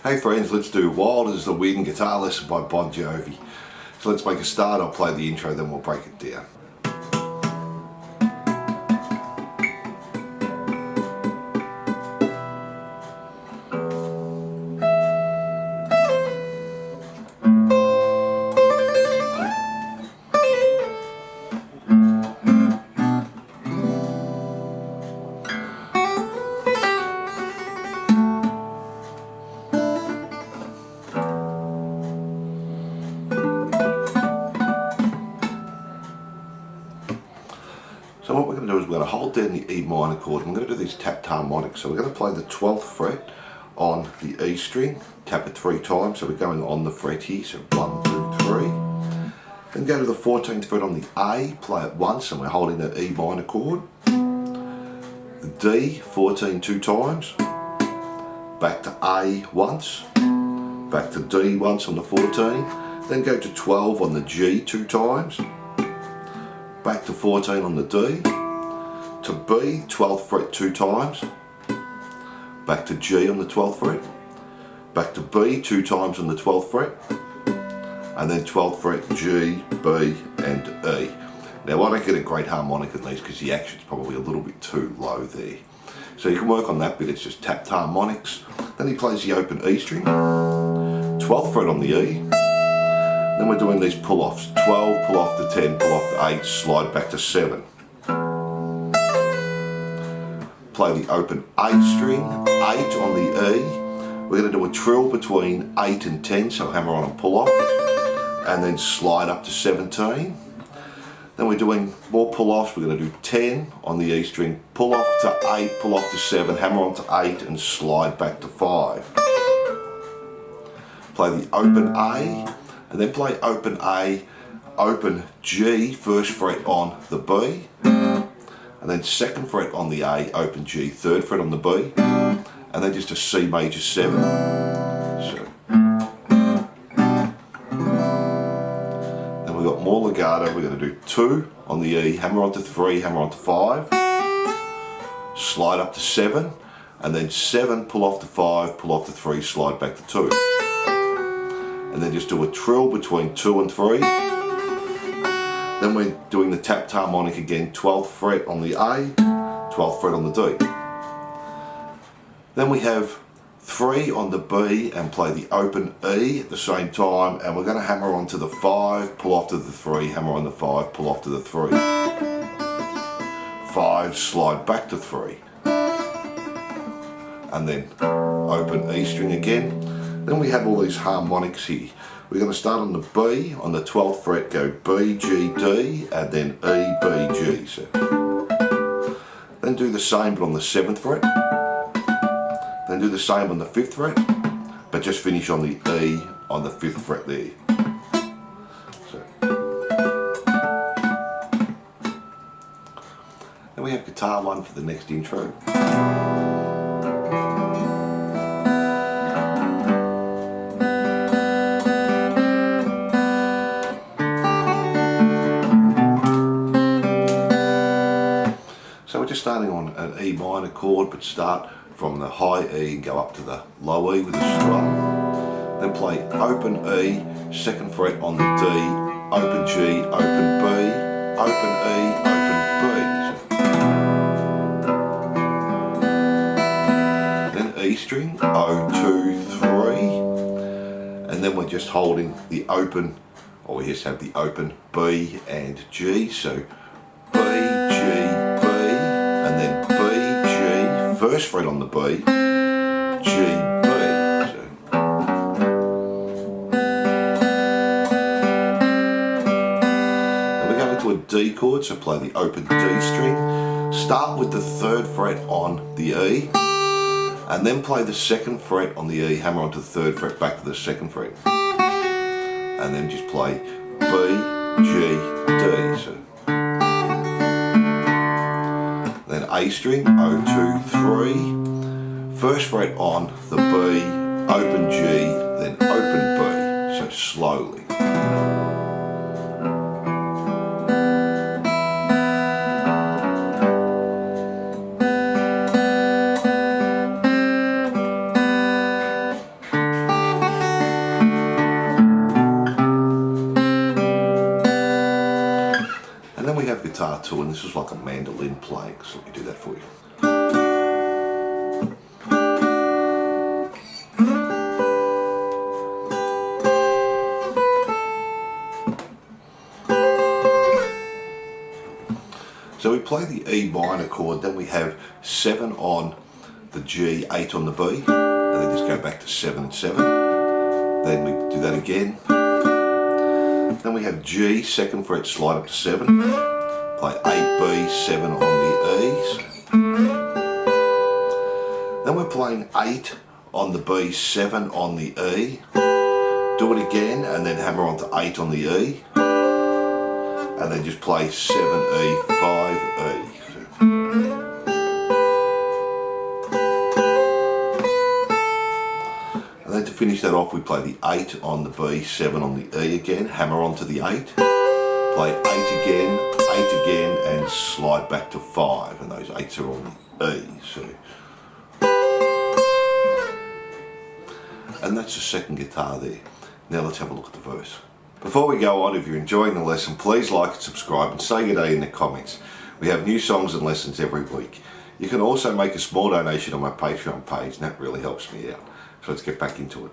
Hey friends, let's do Wild as the Wind guitar lesson by Bon Jovi. So let's make a start. I'll play the intro, then we'll break it down. So what we're going to do is we're going to hold down the E minor chord. I'm going to do these tapped harmonics. So we're going to play the 12th fret on the E string, tap it 3 times. So we're going on the fret here, so 1, 2, 3. Then go to the 14th fret on the A, play it once, and we're holding the E minor chord. The D, 14 2 times. Back to A once. Back to D once on the 14. Then go to 12 on the G 2 times. Back to 14 on the D, to B, 12th fret 2 times, back to G on the 12th fret, back to B 2 times on the 12th fret, and then 12th fret G, B and E. Now I don't get a great harmonic in these because the action's probably a little bit too low there. So you can work on that bit, it's just tapped harmonics. Then he plays the open E string, 12th fret on the E. Then we're doing these pull-offs, 12, pull off to 10, pull off to 8, slide back to 7. Play the open A string, 8 on the E. We're going to do a trill between 8 and 10, so hammer on and pull off, and then slide up to 17. Then we're doing more pull-offs, we're going to do 10 on the E string, pull off to 8, pull off to 7, hammer on to 8 and slide back to 5. Play the open A, and then play open A, open G, 1st fret on the B, and then 2nd fret on the A, open G, 3rd fret on the B, and then just a C major 7. So. Then we've got more legato, we're going to do 2 on the E, hammer onto 3, hammer onto 5, slide up to 7, and then 7, pull off to 5, pull off to 3, slide back to 2. And then just do a trill between 2 and 3. Then we're doing the tapped harmonic again, 12th fret on the A, 12th fret on the D. Then we have 3 on the B and play the open E at the same time, and we're going to hammer onto the 5, pull off to the 3, hammer on the 5, pull off to the 3. 5, slide back to 3. And then open E string again. Then we have all these harmonics here. We're going to start on the B, on the 12th fret, go B, G, D, and then E, B, G. So. Then do the same but on the 7th fret. Then do the same on the 5th fret, but just finish on the E on the 5th fret there. So. Then we have guitar 1 for the next intro. So we're just starting on an E minor chord, but start from the high E and go up to the low E with a strum. Then play open E, 2nd fret on the D, open G, open B, open E, open B. Then E string, O, 2, 3. And then we're just holding the open, or we just have the open B and G. So B, G, and then B, G, 1st fret on the B, G, B. So. And we're going into a D chord, so play the open D string. Start with the 3rd fret on the E, and then play the 2nd fret on the E, hammer onto the 3rd fret, back to the 2nd fret. And then just play B, G, D. So. Then A string, O, 2, 3, 1st fret on the B, open G, then open B, so slowly. guitar too, and this is like a mandolin playing, so let me do that for you. So we play the E minor chord, then we have 7 on the G, 8 on the B, and then just go back to 7 and 7. Then we do that again. Then we have G, 2nd fret, slide up to 7. Play 8 B, 7 on the E's. Then we're playing 8 on the B, 7 on the E. Do it again and then hammer onto 8 on the E. And then just play 7 E, 5 E. And then to finish that off we play the 8 on the B, 7 on the E again, hammer onto the 8, play 8 again and slide back to 5, and those 8s are on the E. So. And that's the second guitar there. Now let's have a look at the verse. Before we go on, if you're enjoying the lesson, please like and subscribe and say good day in the comments. We have new songs and lessons every week. You can also make a small donation on my Patreon page, and that really helps me out. So let's get back into it.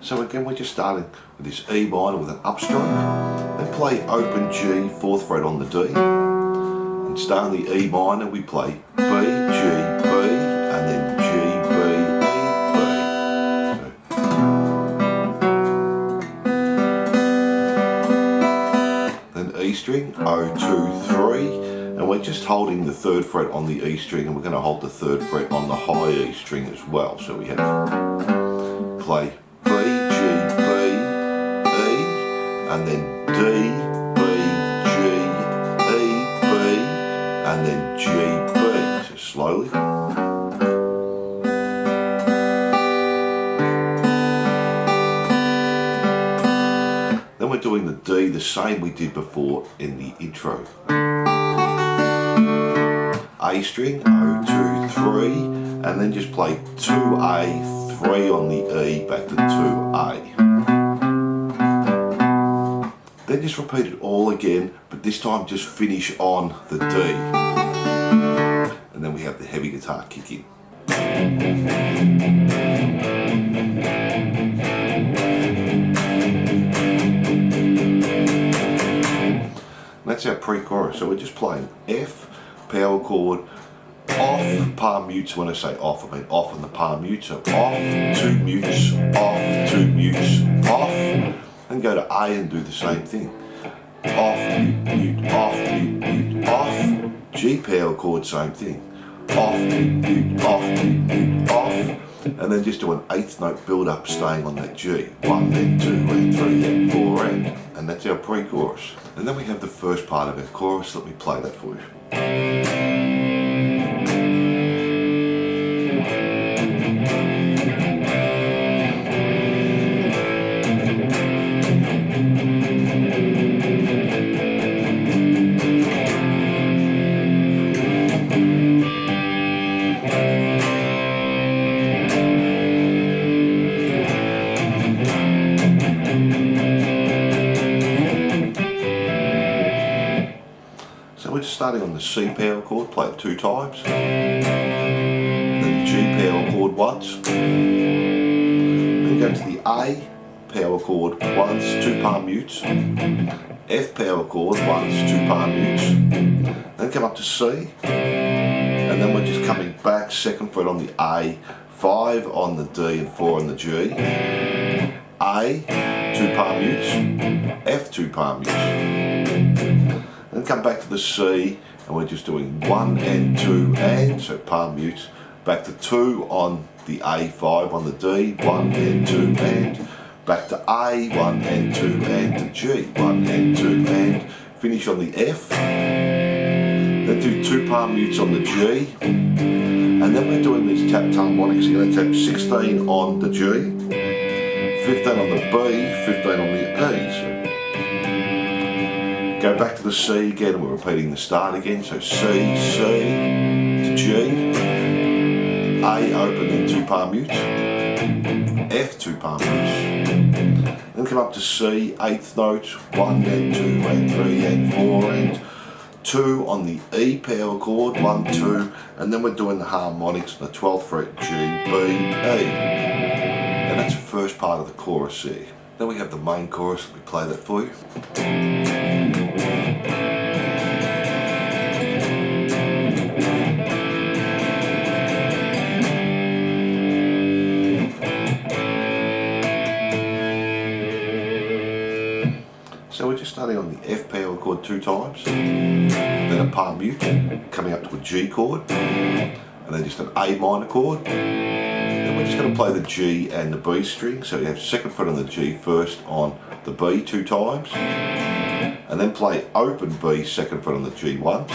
So again, we're just starting with this E minor with an upstroke, then play open G, 4th fret on the D, and start on the E minor, we play B, G, B, and then G, B, E, B. Then E string, O, 2, 3, and we're just holding the 3rd fret on the E string, and we're going to hold the 3rd fret on the high E string as well. So we have play B, G, B, E, and then D, B, G, E, B, and then G, B. So slowly. Then we're doing the D the same we did before in the intro. A string, O, 2, 3, and then just play 2A, 3 on the E, back to 2A. Then just repeat it all again, but this time just finish on the D. And then we have the heavy guitar kick in. And that's our pre-chorus. So we're just playing F, power chord, off, palm mutes. When I say off, I mean off on the palm mute. So off, 2 mutes, off, 2 mutes, off, and go to A and do the same thing. Off, mute, mute, off, mute, mute, off. G power chord, same thing. Off, mute, mute, off, mute, mute, off. And then just do an 8th note build up staying on that G. 1, then 2, then 3, then 4, and that's our pre-chorus. And then we have the first part of our chorus. Let me play that for you. So we're just starting on the C power chord, play it 2 times, then the G power chord once, then go to the A power chord once, 2 palm mutes, F power chord once, 2 palm mutes, then come up to C, and then we're just coming back, 2nd fret on the A, 5 on the D and 4 on the G, A, 2 palm mutes, F, 2 palm mutes. Then come back to the C, and we're just doing 1 and 2 and, so palm mutes, back to 2 on the A, 5 on the D, 1 and 2 and, back to A, 1 and 2 and to G, 1 and 2 and, finish on the F, then do 2 palm mutes on the G, and then we're doing these tapped harmonics. You're going to tap 16 on the G, 15 on the B, 15 on the E. So Go back to the C again, and we're repeating the start again. So C, C to G, A open, then 2 palm mutes, F 2 palm mutes, then come up to C, 8th note, 1 and 2 and 3 and 4 and 2 on the E power chord, 1, 2, and then we're doing the harmonics on the 12th fret, G, B, E. And that's the first part of the chorus there. Then we have the main chorus, let me play that for you. So we're just starting on the F power chord 2 times, then a palm mute, coming up to a G chord, and then just an A minor chord. Then we're just going to play the G and the B string, so you have 2nd fret on the G first on the B 2 times, and then play open B 2nd fret on the G once,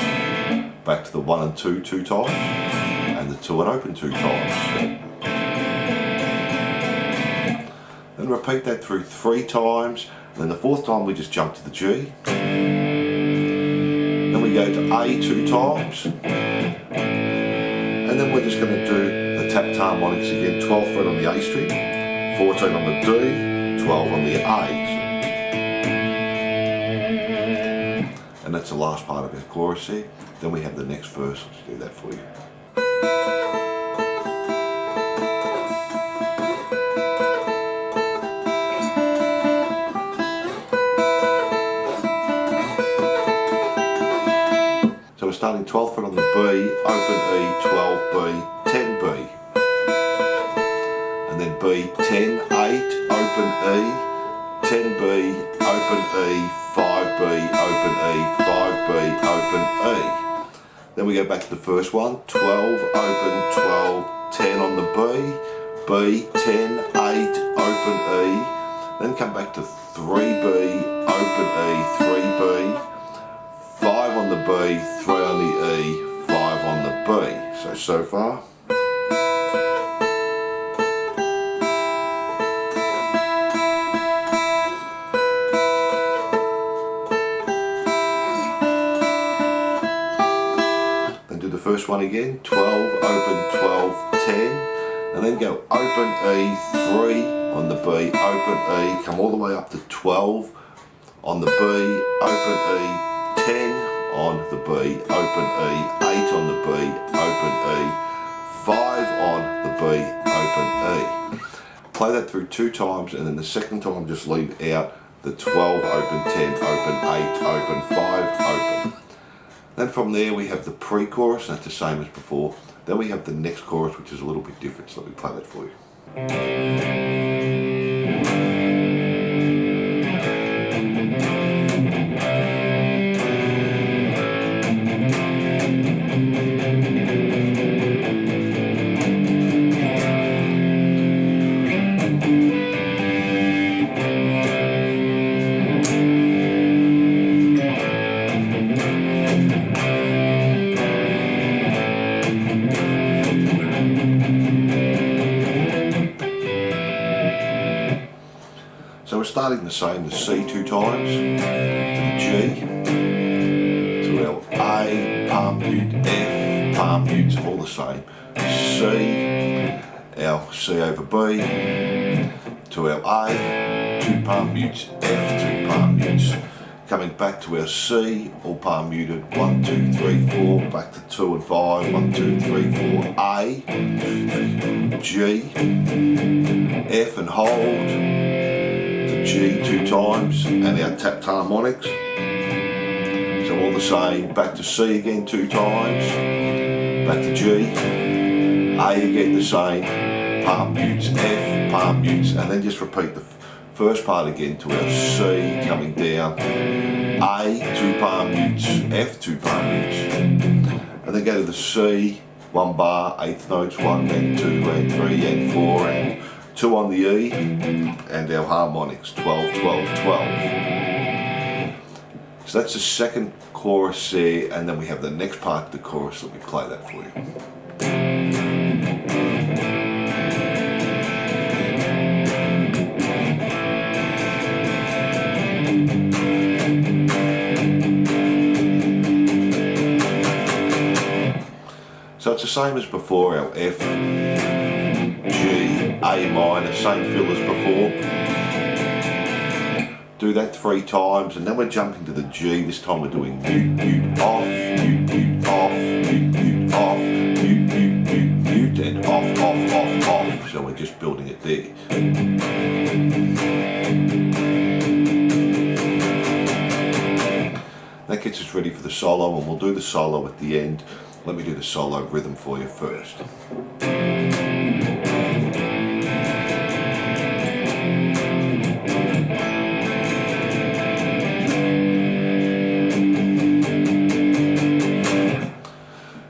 back to the 1 and 2 2 times, and the 2 and open 2 times. Then repeat that through 3 times. And then the 4th time we just jump to the G. Then we go to A 2 times. And then we're just going to do the tapped harmonics again. 12th fret on the A string, 14 on the D, 12 on the A. And that's the last part of our chorus here. Then we have the next verse. Let's do that for you. So we're starting 12th fret on the B, open E, 12B, 10B, and then B, 10, 8, open E, 10B, open E, 5B, open E, 5B, open E. Then we go back to the first one, 12, open, 12, 10 on the B, 10, 8, open E, then come back to 3B, open E, 3B, 5 on the B, 3 on the E, 5 on the B. So far. Then do the first one again, 12, open, 12, 10, and then go open E, 3 on the B, open E, come all the way up to 12 on the B, open E, 10 on the B, open E, 8 on the B, open E, 5 on the B, open E. Play that through 2 times, and then the 2nd time just leave out the 12, open, 10, open, 8, open, 5, open. Then from there we have the pre-chorus, and that's the same as before. Then we have the next chorus, which is a little bit different, so let me play that for you. So we're starting the same, the C 2 times, to the G, to our A, palm mute, F, palm mute, all the same, C, our C over B, to our A, 2 palm mutes, F, 2 palm mutes, coming back to our C, all palm muted, 1, 2, 3, 4, back to 2 and 5, 1, 2, 3, 4, A, G, F and hold, G 2 times, and our tapped harmonics. So all the same, back to C again 2 times, back to G, A again the same, palm mutes, F, palm mutes, and then just repeat the first part again to our C coming down, A 2 palm mutes, F 2 palm mutes, and then go to the C, 1 bar, 8th notes, 1 and 2 and 3 and 4 and 2 on the E, and our harmonics, 12, 12, 12. So that's the second chorus there, and then we have the next part of the chorus. Let me play that for you. it's the same as before, our F, G, A minor, same fill as before. Do that 3 times, and then we're jumping to the G. This time we're doing mute, mute, off, mute, mute, off, mute, mute, off, mute, mute, mute, mute, and off, off, off, off. So we're just building it there. That gets us ready for the solo, and we'll do the solo at the end. Let me do the solo rhythm for you first.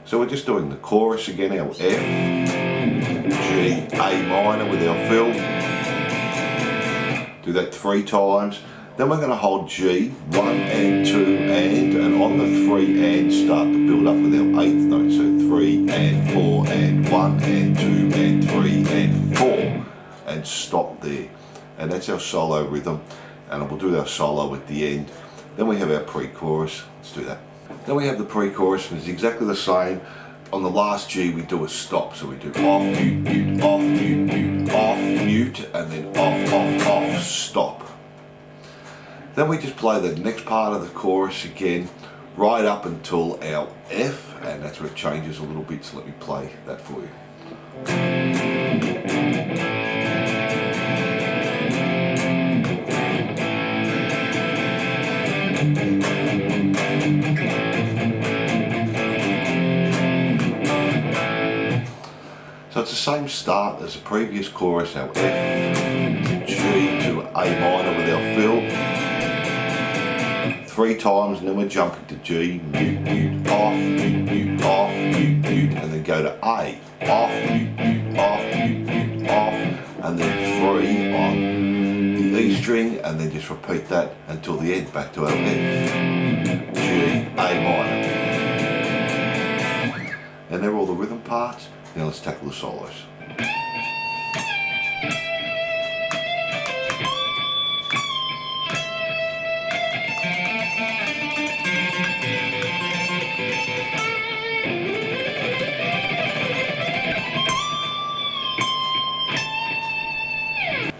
So we're just doing the chorus again, our F, G, A minor with our fill. Do that 3 times. Then we're going to hold G, 1 and 2 and on the 3 and start to build up with our 8th note. So 3 and 4 and 1 and 2 and 3 and 4 and stop there. And that's our solo rhythm, and we'll do our solo at the end. Then we have our pre-chorus. Let's do that. Then we have the pre-chorus, and it's exactly the same. On the last G we do a stop, so we do off, mute, mute, off, mute, mute, off, mute, and then off, off, off, stop. Then we just play the next part of the chorus again, right up until our F, and that's where it changes a little bit, so let me play that for you. So it's the same start as the previous chorus, our F, G to A minor with our fill. 3 times, and then we're jumping to G, mute, mute, off, mute, mute, off, mute, mute, and then go to A, off, mute, mute, off, mute, mute, off, and then 3 on the E string, and then just repeat that until the end, back to our F, G, A minor. And they're all the rhythm parts. Now let's tackle the solos.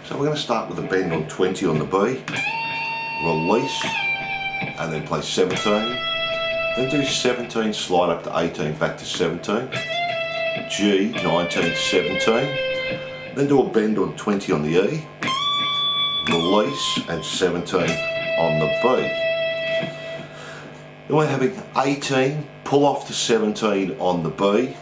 So we're going to start with a bend on 20 on the B, release, and then play 17, then do 17, slide up to 18, back to 17, G, 19, 17, then do a bend on 20 on the E, release, and 17 on the B. Then we're having 18, pull off to 17 on the B,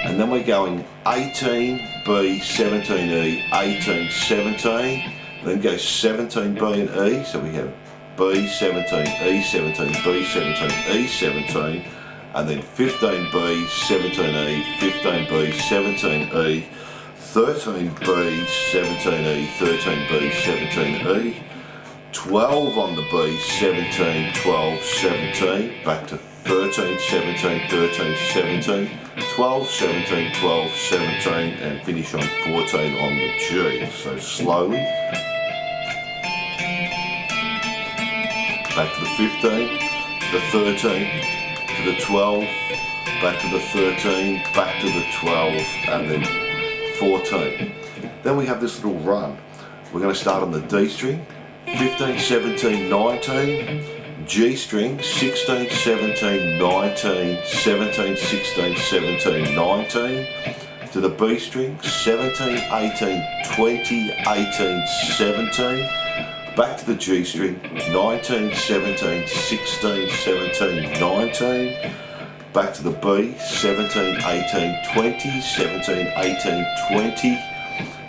and then we're going 18, B, 17, E, 18, 17, then go 17, B and E, so we have B, 17, E, 17, B, 17, E, 17, and then 15, B, 17, E, 15, B, 17, E, 13, B, 17, E, 13, B, 17, E, 12 on the B, 17, 12, 17, back to 13, 17, 13, 17, 12, 17, 12, 17, and finish on 14 on the G. So slowly. Back to the 15, to the 13, to the 12, back to the 13, back to the 12, and then 14. Then we have this little run. We're going to start on the D string, 15, 17, 19, G string, 16, 17, 19, 17, 16, 17, 19, to the B string, 17, 18, 20, 18, 17, back to the G string, 19, 17, 16, 17, 19, back to the B, 17, 18, 20, 17, 18, 20,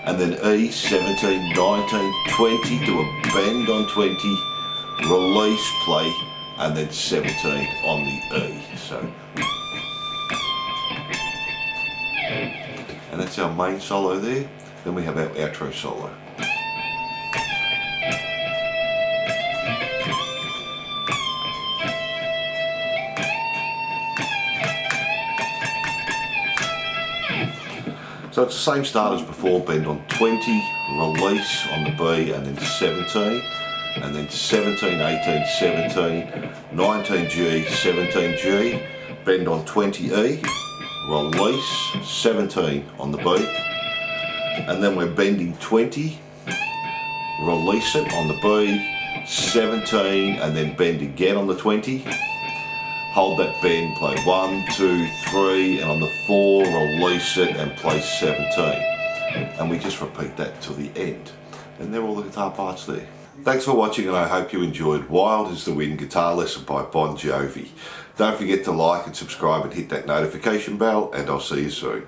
and then E, 17, 19, 20, do a bend on 20, release, play, and then 17 on the E. So, and that's our main solo there. Then we have our outro solo. So it's the same start as before, bend on 20, release on the B, and then 17, and then 17, 18, 17, 19 G, 17 G, bend on 20 E, release, 17 on the B, and then we're bending 20, release it on the B, 17, and then bend again on the 20. Hold that bend, play 1, 2, 3, and on the 4, release it and play 17. And we just repeat that till the end. And they're all the guitar parts there. Thanks for watching, and I hope you enjoyed Wild is the Wind Guitar Lesson by Bon Jovi. Don't forget to like and subscribe and hit that notification bell, and I'll see you soon.